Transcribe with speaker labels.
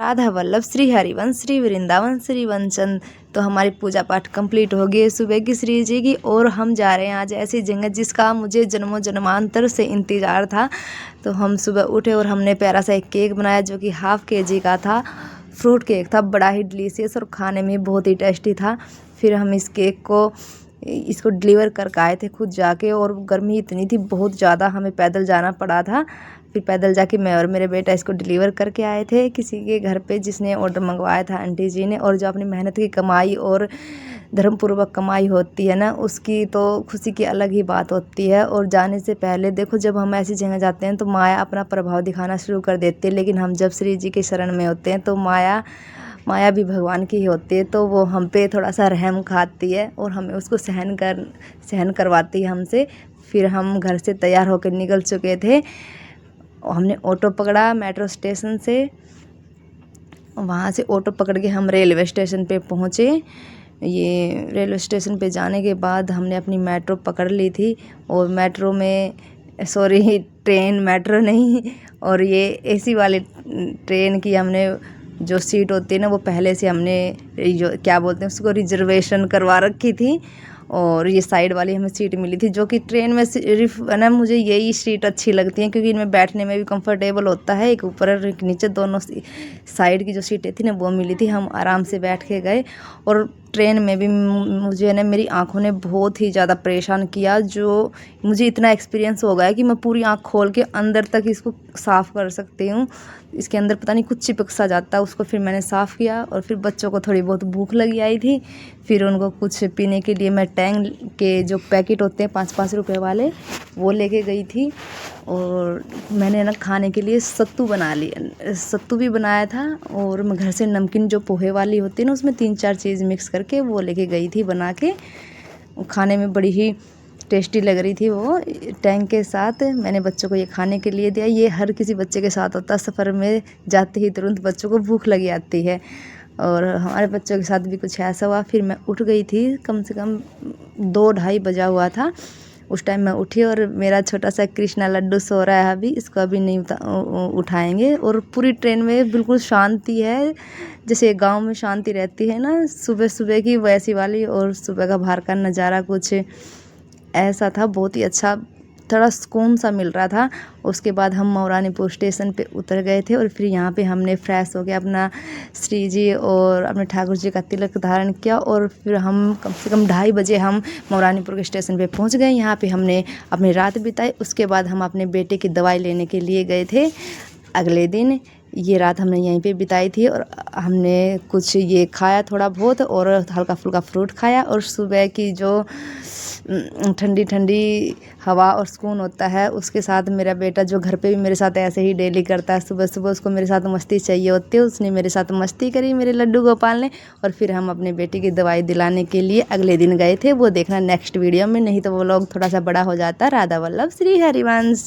Speaker 1: राधा वल्लभ श्री हरिवंश श्री वृंदावन श्री वंचन। तो हमारी पूजा पाठ कंप्लीट हो गई सुबह की श्री जी की, और हम जा रहे हैं आज ऐसी जगह जिसका मुझे जन्मों जन्मांतर से इंतज़ार था। तो हम सुबह उठे और हमने प्यारा सा एक केक बनाया जो कि हाफ़ केजी का था। फ्रूट केक था, बड़ा ही डिलीशियस और खाने में बहुत ही टेस्टी था। फिर हम इस केक को इसको डिलीवर करके आए थे खुद जाके, और गर्मी इतनी थी बहुत ज़्यादा, हमें पैदल जाना पड़ा था। फिर पैदल जाके मैं और मेरे बेटा इसको डिलीवर करके आए थे किसी के घर पे जिसने ऑर्डर मंगवाया था आंटी जी ने। और जो अपनी मेहनत की कमाई और धर्मपूर्वक कमाई होती है ना, उसकी तो खुशी की अलग ही बात होती है। और जाने से पहले देखो, जब हम ऐसी जगह जाते हैं तो माया अपना प्रभाव दिखाना शुरू कर देती है, लेकिन हम जब श्री जी के शरण में होते हैं तो माया भी भगवान की ही होती है। तो वो हम पे थोड़ा सा रहम खाती है और हमें उसको सहन करवाती है हमसे। फिर हम घर से तैयार होकर निकल चुके थे। हमने ऑटो पकड़ा मेट्रो स्टेशन से, वहाँ से ऑटो पकड़ के हम रेलवे स्टेशन पे पहुँचे। ये रेलवे स्टेशन पे जाने के बाद हमने अपनी मेट्रो पकड़ ली थी, और मेट्रो में ट्रेन मेट्रो नहीं, और ये एसी वाली ट्रेन की हमने जो सीट होती है ना, वो पहले से हमने जो क्या बोलते हैं उसको रिजर्वेशन करवा रखी थी। और ये साइड वाली हमें सीट मिली थी, जो कि ट्रेन में सिर्फ है ना, मुझे यही सीट अच्छी लगती है क्योंकि इनमें बैठने में भी कंफर्टेबल होता है। एक ऊपर और एक नीचे, दोनों साइड की जो सीटें थी ना वो मिली थी। हम आराम से बैठ के गए, और ट्रेन में भी मुझे ना मेरी आँखों ने बहुत ही ज़्यादा परेशान किया। जो मुझे इतना एक्सपीरियंस हो गया कि मैं पूरी आँख खोल के अंदर तक इसको साफ़ कर सकती हूँ। इसके अंदर पता नहीं कुछ चिपक सा जाता है, उसको फिर मैंने साफ़ किया। और फिर बच्चों को थोड़ी बहुत भूख लगी आई थी, फिर उनको कुछ पीने के लिए मैं टैंग के जो पैकेट होते हैं 5-5 रुपए वाले, वो लेके गई थी। और मैंने ना खाने के लिए सत्तू बना लिया, सत्तू भी बनाया था। और मैं घर से नमकीन जो पोहे वाली होती है ना, उसमें 3-4 चीज़ मिक्स करके वो लेके गई थी बना के। खाने में बड़ी ही टेस्टी लग रही थी वो टैंग के साथ। मैंने बच्चों को ये खाने के लिए दिया। ये हर किसी बच्चे के साथ होता है, सफ़र में जाते ही तुरंत बच्चों को भूख लगी आती है, और हमारे बच्चों के साथ भी कुछ ऐसा हुआ। फिर मैं उठ गई थी, कम से कम 2-2:30 बजा हुआ था उस टाइम मैं उठी। और मेरा छोटा सा कृष्णा लड्डू सो रहा है अभी, इसको अभी नहीं उठाएंगे। और पूरी ट्रेन में बिल्कुल शांति है, जैसे गांव में शांति रहती है ना सुबह सुबह की, वैसी वाली। और सुबह का बाहर का नज़ारा कुछ ऐसा था, बहुत ही अच्छा, थोड़ा सुकून सा मिल रहा था। उसके बाद हम महारानीपुर स्टेशन पे उतर गए थे, और फिर यहाँ पे हमने फ्रेश हो गया, अपना श्री जी और अपने ठाकुर जी का तिलक धारण किया। और फिर हम कम से कम 2:30 बजे हम महारानीपुर के स्टेशन पे पहुँच गए। यहाँ पे हमने अपनी रात बिताई। उसके बाद हम अपने बेटे की दवाई लेने के लिए गए थे अगले दिन। ये रात हमने यहीं पे बिताई थी, और हमने कुछ ये खाया थोड़ा बहुत, और हल्का फुल्का फ्रूट खाया। और सुबह की जो ठंडी ठंडी हवा और सुकून होता है, उसके साथ मेरा बेटा जो घर पे भी मेरे साथ ऐसे ही डेली करता है, सुबह सुबह उसको मेरे साथ मस्ती चाहिए होती है, उसने मेरे साथ मस्ती करी मेरे लड्डू गोपाल ने। और फिर हम अपने बेटे की दवाई दिलाने के लिए अगले दिन गए थे। वो देखना नेक्स्ट वीडियो में, नहीं तो वो लोग थोड़ा सा बड़ा हो जाता। राधा वल्लभ श्री हरिवंश।